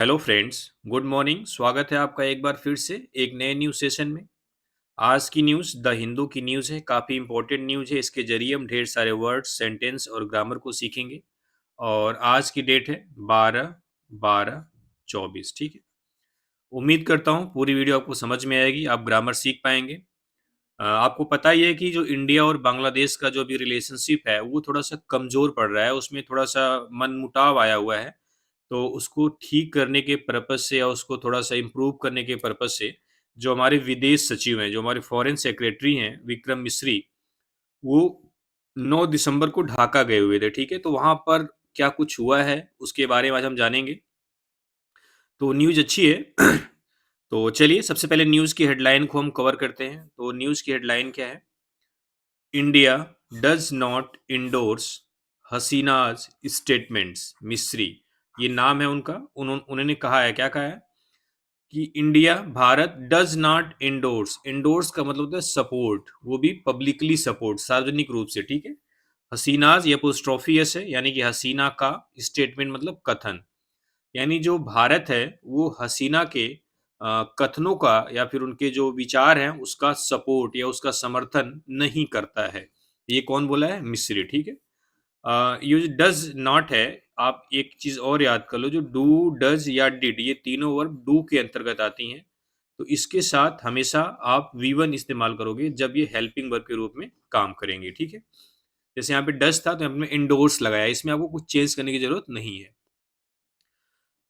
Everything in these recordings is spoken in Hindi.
Hello friends, good morning. स्वागत है आपका एक बार फिर से एक नए न्यूज़ सेशन में। आज की न्यूज़ द हिंदू की न्यूज़ है, काफ़ी इंपॉर्टेंट न्यूज़ है। इसके जरिए हम ढेर सारे वर्ड्स, सेंटेंस और ग्रामर को सीखेंगे। और आज की डेट है 12/12/24। ठीक है। उम्मीद करता हूँ पूरी वीडियो आपको समझ में आएगी, आप ग्रामर सीख पाएंगे। आपको पता ही है कि जो इंडिया और बांग्लादेश का जो भी रिलेशनशिप है वो थोड़ा सा कमज़ोर पड़ रहा है, उसमें थोड़ा सा मनमुटाव आया हुआ है। तो उसको ठीक करने के पर्पज़ से या उसको थोड़ा-सा इम्प्रूव करने के पर्पज़ से जो हमारे विदेश सचिव हैं, जो हमारे फ़ॉरेन सेक्रेटरी हैं विक्रम मिस्री, वो 9 दिसंबर को ढाका गए हुए थे, ठीक है? तो वहाँ पर क्या कुछ हुआ है, उसके बारे में आज हम जानेंगे। तो न्यूज़ अच्छी है। तो चलिए सबसे पहले न्यूज़ की हेडलाइन को हम कवर करते हैं। तो न्यूज़ की हेडलाइन क्या है? India does not endorse Hasina's statements Misri. ये नाम है उनका। उन्होंने कहा है, क्या कहा है? कि India Bharat does not endorse. Endorse का मतलब होता है सपोर्ट, वो भी पब्लिकली सपोर्ट, सार्वजनिक रूप से। ठीक है। हसीनाज ये अपोस्ट्रोफी एस है, यानी कि हसीना का स्टेटमेंट मतलब कथन। यानी जो भारत है वो हसीना के कथनों का या फिर उनके जो विचार हैं उसका सपोर्ट या उसका समर्थन नहीं करता है। ये कौन बोला है? मिस्री। ठीक है। ये जो डज़ नॉट है, आप एक चीज़ और याद कर लो, जो डू, डज़ या डिड ये तीनों वर्ब डू के अंतर्गत आती हैं। तो इसके साथ हमेशा आप वी वन इस्तेमाल करोगे जब ये हेल्पिंग वर्ब के रूप में काम करेंगे, ठीक है? जैसे यहाँ पे डज़ था तो हमने इंडोर्स लगाया, इसमें आपको कुछ चेंज करने की ज़रूरत नहीं है।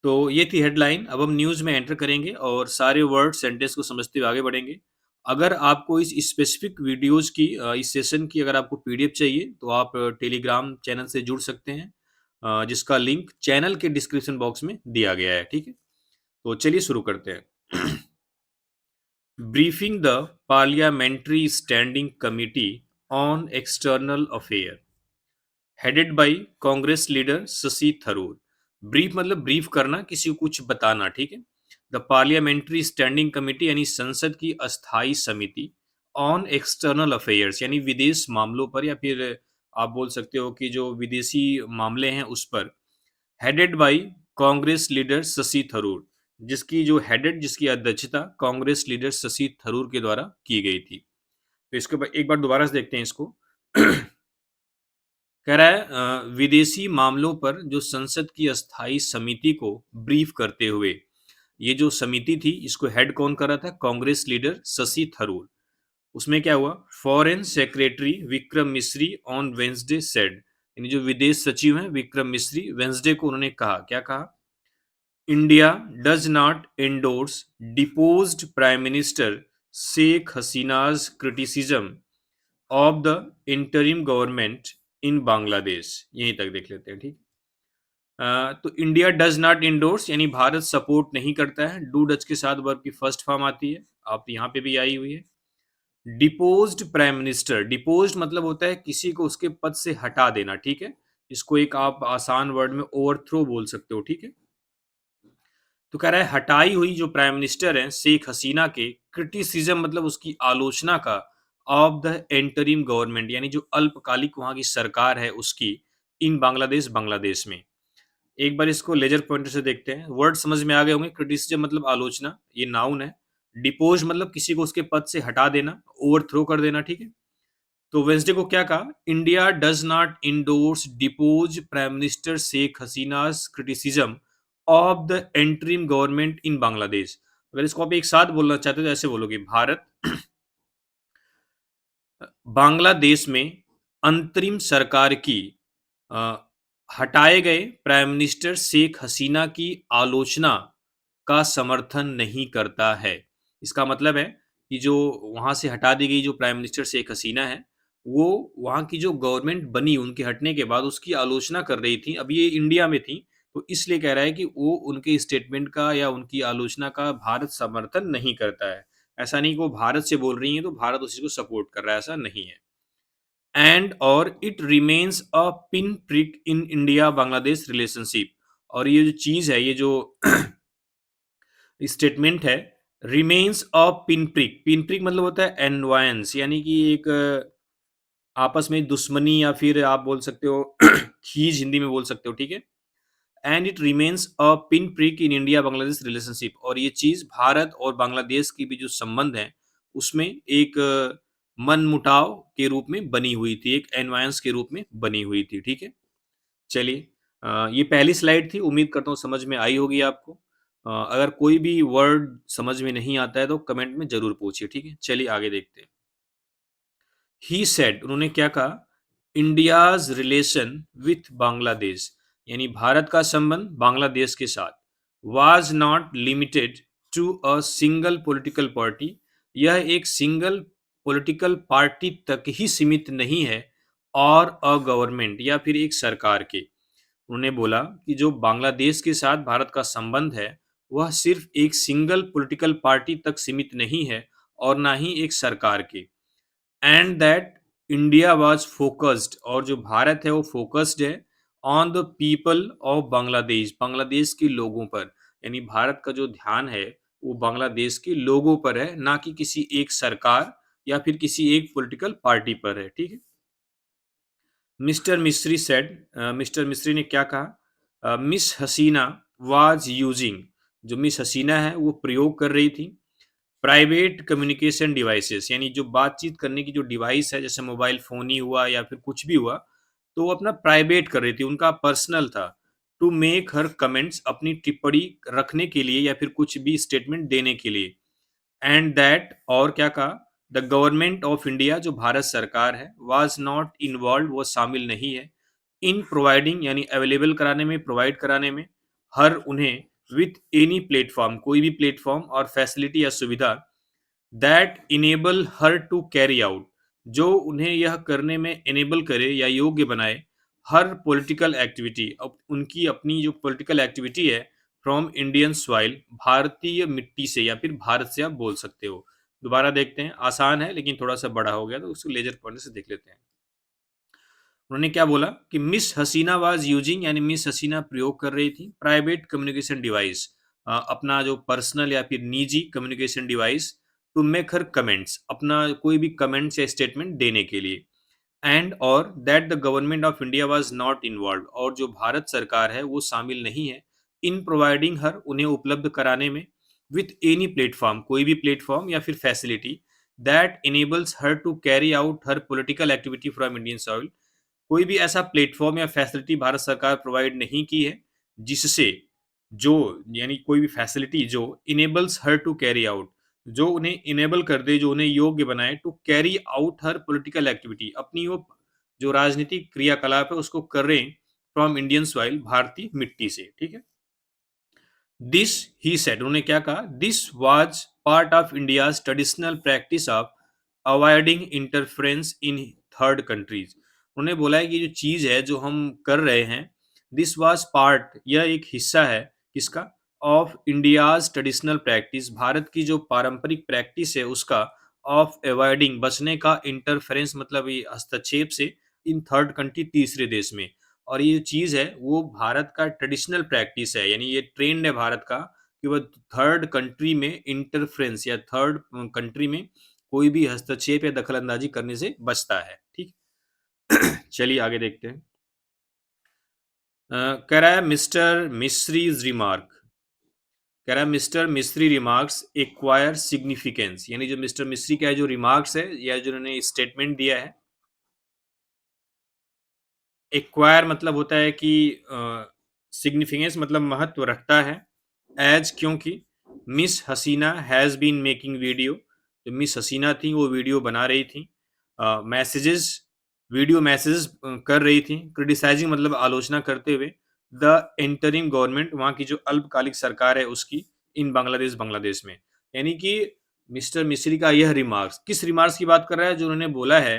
तो ये थी हेडलाइन। अब हम न्यूज़ में एंटर करेंगे और सारे वर्ड सेंटेंस को समझते हुए आगे बढ़ेंगे। अगर आपको इस स्पेसिफिक वीडियोज़ की इस सेशन की अगर आपको पीडीएफ चाहिए तो आप टेलीग्राम चैनल से जुड़ सकते हैं, जिसका लिंक चैनल के डिस्क्रिप्शन बॉक्स में दिया गया है, ठीक है? तो चलिए शुरू करते हैं। Briefing the parliamentary standing committee on external affair headed by Congress leader Shashi Tharoor. Brief मतलब ब्रीफ करना, किसी को कुछ बताना, ठीक है। द पार्लियामेंट्री स्टैंडिंग कमेटी यानी संसद की अस्थाई समिति ऑन एक्सटर्नल अफेयर्स यानी विदेश मामलों पर, या फिर आप बोल सकते हो कि जो विदेशी मामले हैं उस पर, headed by Congress leader Shashi Tharoor, जिसकी जो हेडेड जिसकी अध्यक्षता कांग्रेस लीडर शशि थरूर के द्वारा की गई थी। तो इसके बाद एक बार दोबारा से देखते हैं इसको। कह रहा है विदेशी मामलों पर जो संसद की अस्थाई समिति को ब्रीफ करते हुए, ये जो समिति थी इसको हेड कौन कर रहा था? कांग्रेस लीडर शशि थरूर। उसमें क्या हुआ? Foreign secretary Vikram Misri on Wednesday said, यानी जो विदेश सचिव हैं विक्रम मिस्री, वेंसडे को उन्होंने कहा, क्या कहा? India does not endorse deposed prime minister Sheikh Hasina's criticism of the interim government in Bangladesh. यहीं तक देख लेते हैं, ठीक। तो इंडिया डज नॉट इंडोर्स यानी भारत सपोर्ट नहीं करता है। डू डच के साथ वर्ब की फर्स्ट फॉर्म आती है, आप यहाँ पे भी आई हुई है। डिपोज्ड प्राइम मिनिस्टर, डिपोज्ड मतलब होता है किसी को उसके पद से हटा देना, ठीक है। इसको एक आप आसान वर्ड में ओवरथ्रो बोल सकते हो, ठीक है। तो कह रहा है हटाई हुई जो प्राइम मिनिस्टर हैं शेख हसीना के, क्रिटिसिज्म मतलब उसकी आलोचना का, ऑफ द एंटरिम गवर्नमेंट यानी जो अल्पकालिक वहां की सरकार है उसकी, इन बांग्लादेश बांग्लादेश में। एक बार इसको लेजर पॉइंटर से देखते हैं। वर्ड समझ में आ गए होंगे। क्रिटिसिज्म मतलब आलोचना, ये नाउन है। डिपोज मतलब किसी को उसके पद से हटा देना, ओवरथ्रो कर देना, ठीक है। तो वेंसडे को क्या कहा? India does not endorse depose prime minister Sheikh Hasina's criticism of the interim government in Bangladesh. अगर इसको आप एक साथ बोलना चाहते हो तो ऐसे बोलोगे, भारत बांग्लादेश में अंतरिम सरकार की अ, हटाए गए प्राइम मिनिस्टर शेख हसीना की आलोचना का समर्थन नहीं करता है। इसका मतलब है कि जो वहाँ से हटा दी गई जो प्राइम मिनिस्टर शेख हसीना है, वो वहाँ की जो गवर्नमेंट बनी उनके हटने के बाद उसकी आलोचना कर रही थी। अब ये इंडिया में थी, तो इसलिए कह रहा है कि वो उनके स्टेटमेंट का या उनकी आलोचना का भारत समर्थन नहीं करता है। ऐसा नहीं कि वो भारत से बोल रही हैं तो भारत उसी को सपोर्ट कर रहा है, ऐसा नहीं है। एंड और it remains a pin prick in India Bangladesh relationship. और ये जो चीज़ है, ये जो स्टेटमेंट है, रिमेन्स अ पिन प्रिक। पिन प्रिक मतलब होता है एनवायंस, यानी कि एक आपस में दुश्मनी, या फिर आप बोल सकते हो खीज, हिंदी में बोल सकते हो, ठीक है। And it remains a pin prick in India Bangladesh relationship. और ये चीज़ भारत और बांग्लादेश की भी जो संबंध है, उसमें एक मनमुटाव के रूप में बनी हुई थी, एक एनवायंस के रूप में बनी हुई थी, ठीक है? चलिए ये पहली स्लाइड थी, उम्मीद करता हूँ समझ में आई होगी आपको। अगर कोई भी वर्ड समझ में नहीं आता है तो कमेंट में ज़रूर पूछिए, ठीक है? चलिए आगे देखते हैं। ही सेड, उन्होंने क्या कहा? इंडियाज़ रिलेशन विथ बांग्लादेश, यानी भारत का संबंध बांग्लादेश के साथ was not limited to a single political party, यह एक सिंगल पॉलिटिकल पार्टी तक ही सीमित नहीं है और अ गवर्नमेंट या फिर एक सरकार के। उन्होंने बोला कि जो बांग्लादेश के साथ भारत का संबंध है, वह सिर्फ एक सिंगल पॉलिटिकल पार्टी तक सीमित नहीं है और ना ही एक सरकार के। And that India was focused, और जो भारत है वो फोकस्ड है on the people of Bangladesh, Bangladesh के लोगों पर। यानी भारत का जो ध्यान है वो बांग्लादेश के लोगों पर है, ना कि किसी एक सरकार या फिर किसी एक पॉलिटिकल पार्टी पर है, ठीक है? मिस्टर मिस्री सेड, मिस्टर मिस्री ने क्या कहा? मिस हसीना वाज यूजिंग, जो मिस हसीना है वो प्रयोग कर रही थी प्राइवेट कम्युनिकेशन डिवाइसेस, यानी जो बातचीत करने की जो डिवाइस है, जैसे मोबाइल फ़ोन ही हुआ या फिर कुछ भी हुआ, तो वो अपना प्राइवेट कर रही थी, उनका पर्सनल था। टू मेक हर कमेंट्स, अपनी टिप्पणी रखने के लिए या फिर कुछ भी स्टेटमेंट देने के लिए। एंड दैट, और क्या कहा? द गवर्नमेंट ऑफ इंडिया, जो भारत सरकार है, वाज नॉट इन्वॉल्व, वो शामिल नहीं है इन प्रोवाइडिंग, यानी अवेलेबल कराने में, प्रोवाइड कराने में, हर उन्हें विथ एनी प्लेटफॉर्म, कोई भी प्लेटफॉर्म और फैसिलिटी या सुविधा that enable her to carry out, जो उन्हें यह करने में इनेबल करे या योग्य बनाए हर पॉलिटिकल एक्टिविटी, अब उनकी अपनी जो पॉलिटिकल एक्टिविटी है फ्रॉम इंडियन सॉइल, भारतीय मिट्टी से या फिर भारत से आप बोल सकते हो। दोबारा देखते हैं, आसान है लेकिन थोड़ा सा बड़ा हो गया तो उसको लेजर पॉइंट से देख लेते हैं। उन्होंने क्या बोला कि मिस हसीना वाज यूजिंग, यानी मिस हसीना प्रयोग कर रही थी प्राइवेट कम्युनिकेशन डिवाइस, अपना जो पर्सनल या फिर निजी communication device, to make her comments, अपना कोई भी कमेंट्स या स्टेटमेंट देने के लिए। एंड और that the government of India was not involve, और जो भारत सरकार है वो शामिल नहीं है इन प्रोवाइडिंग हर, उन्हें उपलब्ध कराने में, विथ एनी प्लेटफॉर्म, कोई भी प्लेटफॉर्म या फिर facility that enables her to carry out her political activity from Indian soil, कोई भी ऐसा प्लेटफ़ॉर्म या फैसिलिटी भारत सरकार प्रोवाइड नहीं की है, जिससे जो, यानी कोई भी फैसिलिटी जो enables her to carry out, जो उन्हें इनेबल कर दे, जो उन्हें योग्य बनाए to carry out her political activity, अपनी वो जो राजनीतिक क्रियाकलाप है उसको करें फ्रॉम इंडियन सॉइल, भारतीय मिट्टी से, ठीक है? दिस, ही सेड, उन्होंने क्या कहा? This was part of India's traditional practice of avoiding interference in third countries. उन्होंने बोला है कि जो चीज़ है जो हम कर रहे हैं, दिस वाज पार्ट, यह एक हिस्सा है किसका? Of India's traditional practice, Bharat की जो पारंपरिक प्रैक्टिस है उसका, ऑफ अवॉइडिंग, बचने का, इंटरफेरेंस मतलब ये हस्तक्षेप से, इन थर्ड कंट्री, तीसरे देश में। और ये जो चीज़ है वो भारत का ट्रेडिशनल प्रैक्टिस है, यानी ये ट्रेंड है भारत का कि वह थर्ड कंट्री में इंटरफेरेंस या थर्ड कंट्री में कोई भी हस्तक्षेप या दखल-अंदाज़ी करने से बचता है, ठीक? चलिए आगे देखते हैं। कह रहा है मिस्टर मिस्रीज़ रिमार्क, कह रहा है मिस्टर मिस्री रिमार्क्स एक्वायर सिग्निफिकेंस, यानी जो मिस्टर मिस्री का जो रिमार्क्स है या जो उन्होंने स्टेटमेंट दिया है, एक्वायर मतलब होता है कि सिग्निफिकेंस मतलब महत्व रखता है। एज, क्योंकि Miss Hasina has been making video, जो मिस हसीना थी वो वीडियो बना रही थी, मैसेजेस, वीडियो मैसेजेस कर रही थी, क्रिटिसाइजिंग मतलब आलोचना करते हुए द इंटरिम गवर्नमेंट, वहाँ की जो अल्पकालिक सरकार है उसकी, इन बांग्लादेश, बांग्लादेश में। यानी कि मिस्टर मिस्री का यह रिमार्क्स, किस रिमार्क्स की बात कर रहा है? जो उन्होंने बोला है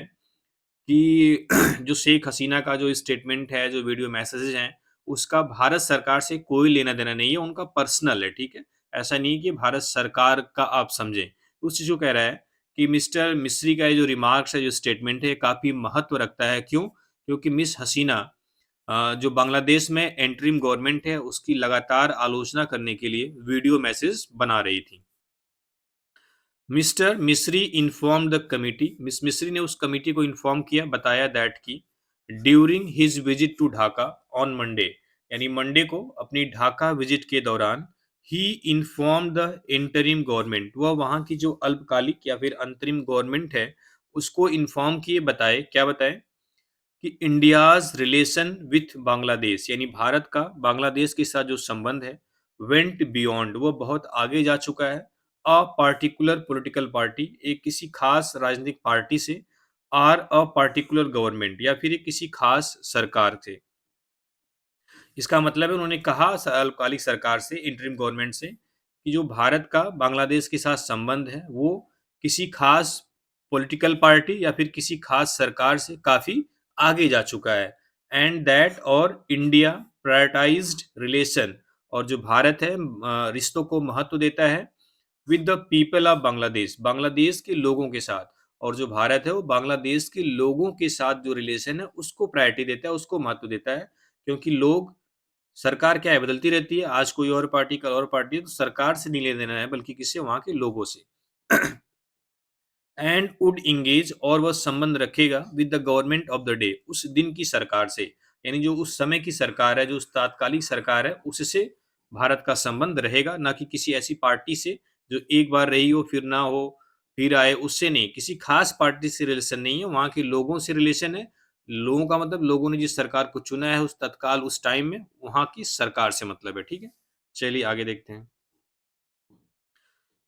कि जो शेख हसीना का जो स्टेटमेंट है, जो वीडियो मैसेजेज़ हैं, उसका भारत सरकार से कोई लेना-देना नहीं है, उनका पर्सनल है, ठीक है? ऐसा नहीं कि भारत सरकार का आप समझें। उस चीज़ को कह रहा है कि मिस्टर मिस्री का ये जो रिमार्क्स है, जो स्टेटमेंट है, काफ़ी महत्व रखता है। क्यों? क्योंकि मिस हसीना जो बांग्लादेश में इंटरिम गवर्नमेंट है, उसकी लगातार आलोचना करने के लिए वीडियो मैसेज बना रही थी। मिस्टर मिस्री इन्फॉर्म द कमिटी, मिस मिस्री ने उस कमिटी को इन्फॉर्म किया, बताया दैट कि during his visit to Dhaka on Monday, यानी मंडे को अपनी ढाका विजिट के दौरान ही इन्फॉर्म द इंटरिम गवर्नमेंट, वह वहां की जो अल्पकालिक या फिर अंतरिम गवर्नमेंट है उसको इन्फॉर्म किए, बताए, क्या बताए कि इंडियाज रिलेशन विथ बांग्लादेश, यानी भारत का बांग्लादेश के साथ जो संबंध है वेंट बियॉन्ड, वो बहुत आगे जा चुका है अ पार्टिकुलर पॉलिटिकल पार्टी, एक किसी खास राजनीतिक पार्टी से, आर अ पार्टिकुलर गवर्नमेंट या फिर एक किसी खास सरकार से। इसका मतलब है उन्होंने कहा अल्पकालिक सरकार से, इंटरिम गवर्नमेंट से, कि जो भारत का बांग्लादेश के साथ संबंध है वो किसी खास पॉलिटिकल पार्टी या फिर किसी खास सरकार से काफी आगे जा चुका है। एंड दैट और इंडिया प्रायोरिटाइज्ड रिलेशन, और जो भारत है रिश्तों को महत्व देता है with the people of Bangladesh, Bangladesh के लोगों के साथ, और जो भारत है वो बांग्लादेश के लोगों के साथ जो रिलेशन है उसको प्रायोरिटी देता है, उसको महत्व देता है, क्योंकि लोग, सरकार क्या है बदलती रहती है, आज कोई और पार्टी कल और पार्टी है, तो सरकार से नहीं लेना देना है बल्कि किससे, वहां के लोगों से। एंड वुड इंगेज, और वह संबंध रखेगा with the government of the day, उस दिन की सरकार से, यानी जो उस समय की सरकार है, जो उस तात्कालिक सरकार है उससे भारत का संबंध रहेगा, ना कि किसी ऐसी पार्टी से जो एक बार रही हो फिर ना हो फिर आए, उससे नहीं, किसी खास पार्टी से रिलेशन नहीं है, वहां के लोगों से रिलेशन है। लोगों का मतलब लोगों ने जिस सरकार को चुना है उस तत्काल उस टाइम में, वहां की सरकार से मतलब है, ठीक है। चलिए आगे देखते हैं।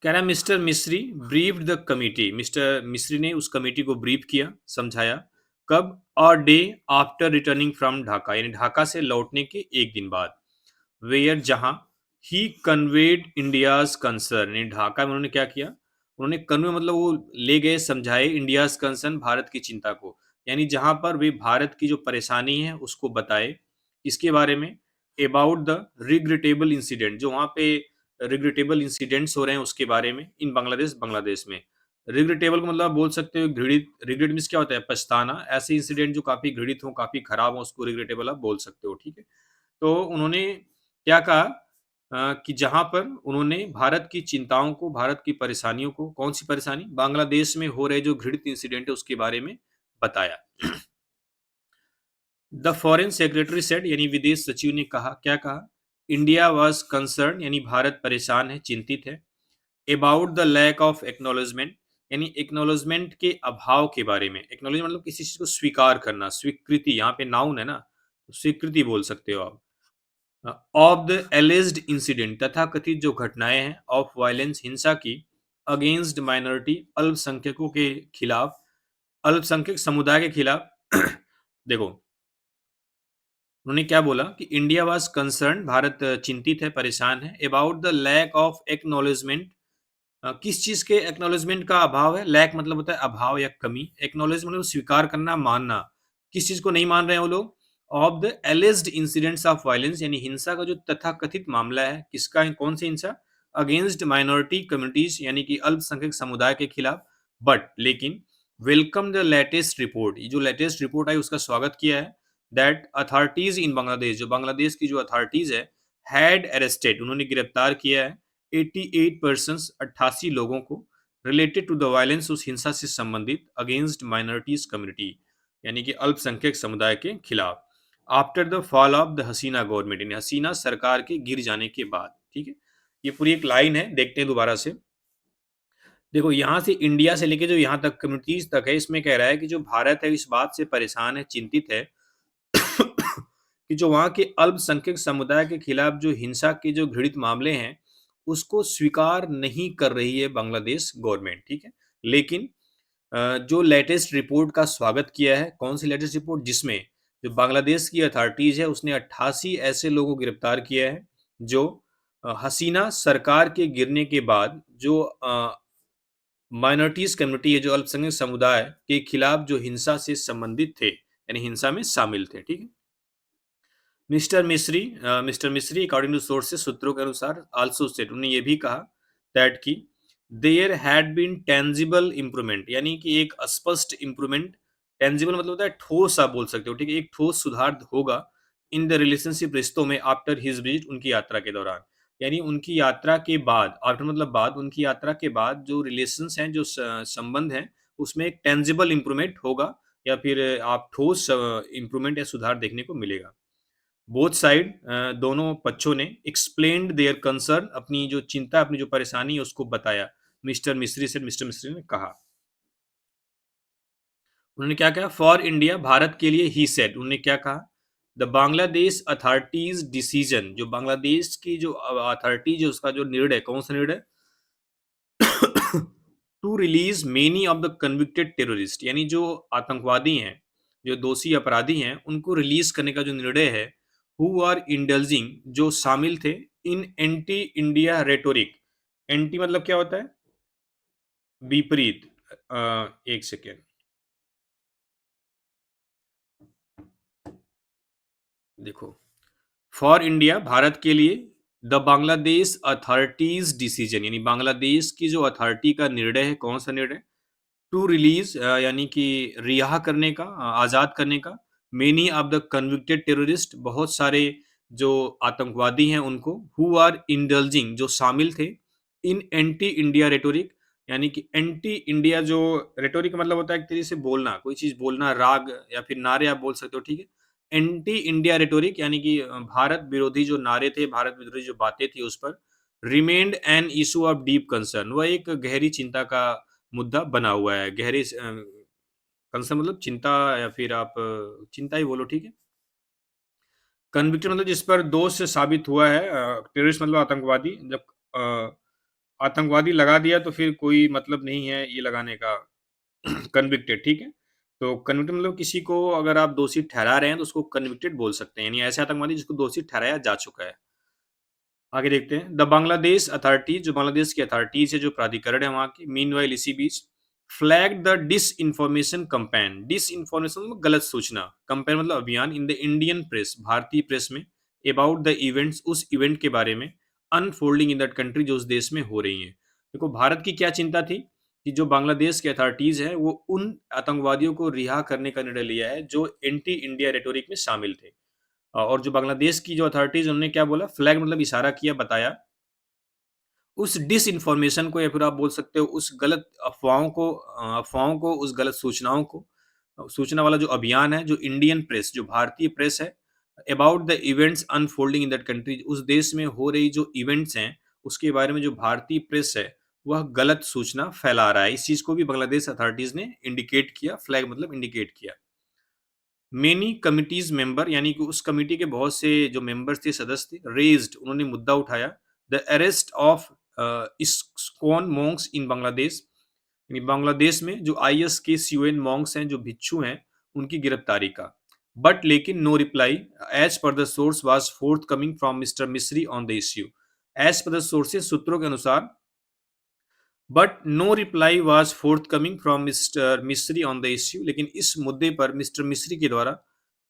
कह रहा है मिस्टर मिस्री ब्रीफ्ड द कमिटी, मिस्टर मिस्री ने उस कमेटी को ब्रीफ किया, समझाया, कब, a day after returning from Dhaka, यानी ढाका से लौटने के एक दिन बाद, वेयर, जहां, ही कन्वेड इंडियाज कंसर्न, यानी ढाका में उन्होंने क्या किया, उन्होंने कन्वे मतलब वो ले गए, समझाए इंडियाज कंसर्न, भारत की चिंता को, यानी जहां पर वे भारत की जो परेशानी है उसको बताए, इसके बारे में, अबाउट द रिग्रेटेबल इंसिडेंट, जो वहां पे रिग्रेटेबल इंसिडेंट्स हो रहे हैं उसके बारे में, इन बांग्लादेश, बांग्लादेश में। रिग्रेटेबल का मतलब आप बोल सकते हो घृणित, रिग्रेट मीन्स क्या होता है, पछताना, ऐसे इंसिडेंट जो काफी घृणित हो, काफी खराब हो, उसको रिग्रेटेबल आप बोल सकते हो, ठीक है। तो उन्होंने क्या कहा, कि जहां पर उन्होंने भारत की चिंताओं को, भारत की परेशानियों को, कौन सी परेशानी, बांग्लादेश में हो रहे जो घृणित इंसिडेंट है उसके बारे में बताया। द फॉरेन सेक्रेटरी सेड, यानी विदेश सचिव ने कहा, क्या कहा, इंडिया वाज कंसर्न, यानी भारत परेशान है, चिंतित है, about the lack of acknowledgement, यानी एक्नॉलेजमेंट के अभाव के बारे में, एक्नॉलेजमेंट मतलब किसी चीज को स्वीकार करना, स्वीकृति, यहाँ पे नाउन है ना, तो स्वीकृति बोल सकते हो आप, ऑफ द एलिज्ड इंसिडेंट, तथा कथित जो घटनाएं हैं, ऑफ वायलेंस, हिंसा की, अगेंस्ट माइनॉरिटी, अल्पसंख्यकों के खिलाफ, अल्पसंख्यक समुदाय के खिलाफ। देखो उन्होंने क्या बोला कि इंडिया वाज कंसर्न, भारत चिंतित है, परेशान है, about the lack of acknowledgement, किस चीज के एक्नॉलेजमेंट का अभाव है, लैक मतलब होता है अभाव या कमी, एक्नॉलेज मतलब स्वीकार करना, मानना, किस चीज को नहीं मान रहे हैं वो लोग, of the एलिज्ड incidents of violence, यानी हिंसा का जो तथाकथित मामला है, किसका है, कौन सी हिंसा, अगेंस्ट माइनॉरिटी कम्युनिटीज, यानी कि अल्पसंख्यक समुदाय के खिलाफ, बट लेकिन, वेलकम द लेटेस्ट रिपोर्ट, ये जो लेटेस्ट रिपोर्ट आई उसका स्वागत किया है, दैट अथॉरिटीज इन बांग्लादेश, जो बांग्लादेश की जो अथॉरिटीज है, हैड अरेस्टेड, उन्होंने गिरफ्तार किया है 88 पर्सन्स, 88 लोगों को, रिलेटेड टू द वायलेंस, उस हिंसा से संबंधित, अगेंस्ट माइनॉरिटीज कम्युनिटी, यानी कि अल्पसंख्यक समुदाय के खिलाफ, after the fall of the Hasina government, यानी हसीना सरकार के गिर जाने के बाद, ठीक है। ये पूरी एक लाइन है, देखते हैं दोबारा से। देखो यहाँ से इंडिया से लेके जो यहाँ तक कम्युनिटीज तक है, इसमें कह रहा है कि जो भारत है इस बात से परेशान है, चिंतित है, कि जो वहाँ के अल्पसंख्यक समुदाय के खिलाफ जो हिंसा के जो घृणित मामले हैं उसको स्वीकार नहीं कर रही है बांग्लादेश गवर्नमेंट, ठीक है। लेकिन जो लेटेस्ट रिपोर्ट का स्वागत किया है, कौन सी लेटेस्ट रिपोर्ट, जिसमें जो बांग्लादेश की अथॉरिटीज है उसने 88 ऐसे लोगों को गिरफ्तार किया है जो हसीना सरकार के गिरने के बाद जो माइनॉरिटीज कम्युनिटी है, जो अल्पसंख्यक समुदाय के खिलाफ जो हिंसा से संबंधित थे, यानी हिंसा में शामिल थे, ठीक है। मिस्टर मिस्री अकॉर्डिंग टू सोर्सेस, सूत्रों के अनुसार, आल्सो स्टेट, उन्होंने ये भी कहा दैट की there had been tangible improvement, यानी कि एक स्पष्ट इम्प्रूवमेंट, टेंजिबल मतलब होता है ठोस, आप बोल सकते हो, ठीक है, एक ठोस सुधार होगा इन द रिलेशनशिप, रिश्तों में, आफ्टर हिज विजिट, उनकी यात्रा के दौरान, यानी उनकी यात्रा के बाद, आफ्टर मतलब बाद, उनकी यात्रा के बाद जो रिलेशंस हैं, जो संबंध हैं, उसमें एक टेंजिबल इम्प्रूवमेंट होगा, या फिर आप ठोस इम्प्रूवमेंट या सुधार देखने को मिलेगा। बोथ साइड दोनों पक्षों ने एक्सप्लेन्ड देयर कंसर्न, अपनी जो चिंता, अपनी जो परेशानी है उसको बताया। मिस्टर मिस्री ने कहा। उन्होंने क्या कहा? फॉर इंडिया, भारत के लिए, ही सेड, उन्होंने क्या कहा? द बांग्लादेश अथॉरिटीज डिसीजन, जो बांग्लादेश की जो अथॉरिटी, जो उसका जो निर्णय, कौन सा निर्णय? To release many of the convicted terrorist, यानी जो आतंकवादी हैं, जो दोषी अपराधी हैं, उनको रिलीज करने का जो निर्णय है, हु आर इंडल्जिंग, जो शामिल थे, इन एंटी इंडिया रेटोरिक। एंटी मतलब क्या होता है? विपरीत। एक सेकेंड, देखो। फॉर इंडिया, भारत के लिए, द बांग्लादेश अथॉरिटीज डिसीजन, यानी बांग्लादेश की जो अथॉरिटी का निर्णय है, कौन सा निर्णय? टू रिलीज, यानी कि रिहा करने का, आज़ाद करने का, many of the convicted terrorist, बहुत सारे जो आतंकवादी हैं उनको, हु आर इंडल्जिंग, जो शामिल थे, इन एंटी इंडिया रेटोरिक, यानी कि एंटी इंडिया जो रेटोरिक का मतलब होता है एक तरीके से बोलना, कोई चीज़ बोलना, राग या फिर नारे आप बोल सकते हो, ठीक है? एंटी इंडिया रेटोरिक यानी कि भारत विरोधी जो नारे थे, भारत विरोधी जो बातें थी उस पर, remained an issue of deep concern, वह एक गहरी चिंता का मुद्दा बना हुआ है। गहरे कंसर्न मतलब चिंता, या फिर आप चिंता ही बोलो, ठीक है? कन्विक्टेड मतलब जिस पर दोष साबित हुआ है, टेररिस्ट मतलब आतंकवादी, जब आतंकवादी लगा दिया तो फिर कोई मतलब नहीं है ये लगाने का। कन्विक्टेड, ठीक है? तो कन्विक्टेड मतलब किसी को अगर आप दोषी ठहरा रहे हैं तो उसको कन्विक्टेड बोल सकते हैं, यानी ऐसे आतंकवादी जिसको दोषी ठहराया जा चुका है। आगे देखते हैं। द बांग्लादेश अथॉरिटीज, जो बांग्लादेश की अथॉरिटीज है, जो प्राधिकरण है वहाँ की, मीनवाइल इसी बीच, flag the disinformation campaign, disinformation मतलब गलत सूचना, कैंपेन मतलब अभियान, इन द इंडियन प्रेस, भारतीय प्रेस में, अबाउट द इवेंट्स, उस इवेंट के बारे में, अनफोल्डिंग इन दैट कंट्री, जो उस देश में हो रही हैं। देखो, भारत की क्या चिंता थी कि जो बांग्लादेश के अथॉरिटीज है वो उन आतंकवादियों को रिहा करने का निर्णय लिया है जो एंटी इंडिया रेटोरिक में शामिल थे। और जो बांग्लादेश की जो अथॉरिटीज़, उन्होंने क्या बोला? फ्लैग मतलब इशारा किया, बताया, उस डिसइन्फॉर्मेशन को, या फिर आप बोल सकते हो उस गलत अफ़वाहों को, उस गलत सूचनाओं को, सूचना वाला जो अभियान है, जो इंडियन प्रेस, जो भारतीय प्रेस है, about the events unfolding in that country, उस देश में हो रही जो इवेंट्स हैं, उसके बारे में जो भारतीय प्रेस है, वह गलत सूचना फैला रहा है। इस चीज़ को भी बांग्लादेश अथॉरिटीज़ ने इंडिकेट किया, फ्लैग मतलब इंडिकेट किया। मेनी कमिटीज मेंबर, यानी कि उस कमिटी के बहुत से जो मेंबर्स थे, सदस्य थे, रेज्ड, उन्होंने मुद्दा उठाया, the arrest of ISKCON monks in Bangladesh, यानी बांग्लादेश में जो आईएस के सीओएन मॉन्क्स हैं, जो भिक्षु हैं, उनकी गिरफ्तारी का। बट लेकिन no reply as per the source was forthcoming from mister Misri on the issue. As per the sources, सूत्रों के अनुसार, but no reply was forthcoming from mister Misri on the issue, लेकिन इस मुद्दे पर मिस्टर मिस्री के द्वारा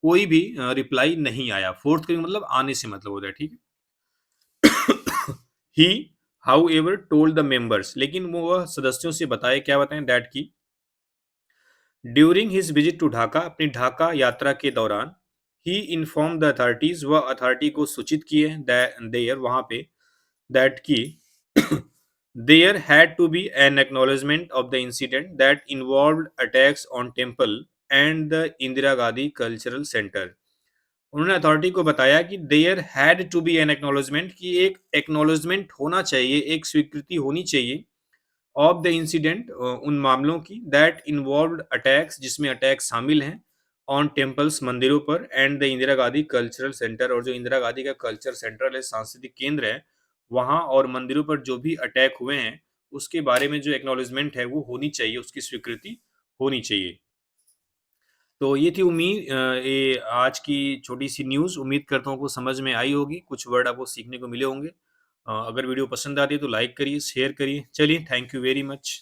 कोई भी रिप्लाई नहीं आया। फोर्थकमिंग मतलब आने से मतलब होता है, ठीक है? He however told the members, लेकिन वो वह सदस्यों से बताए, क्या बताएं? दैट की during his visit to Dhaka, अपनी ढाका यात्रा के दौरान, ही इन्फॉर्म द अथॉरिटीज, वह अथॉरिटी को सूचित किए देयर वहां पे, दैट की there had to be an acknowledgement of the incident that involved attacks on temple and the Indira Gandhi Cultural Center। उन्होंने अथॉरिटी को बताया कि there had to be an acknowledgement, कि एक एक्नॉलेजमेंट होना चाहिए, एक स्वीकृति होनी चाहिए, ऑफ द इंसिडेंट, उन मामलों की, दैट इन्वॉल्व्ड अटैक्स, जिसमें अटैक शामिल हैं, ऑन टेम्पल्स, मंदिरों पर, and the Indira Gandhi cultural centre, और जो इंदिरा गांधी का कल्चर सेंटर है, सांस्कृतिक केंद्र है, वहाँ और मंदिरों पर जो भी अटैक हुए हैं, उसके बारे में जो एक्नॉलेजमेंट है वो होनी चाहिए, उसकी स्वीकृति होनी चाहिए। तो ये थी उम्मीद, ये आज की छोटी-सी न्यूज़, उम्मीद करता हूँ आपको समझ में आई होगी, कुछ वर्ड आपको सीखने को मिले होंगे। अगर वीडियो पसंद आती है तो लाइक करिए, शेयर करिए। चलिए, थैंक यू वेरी मच।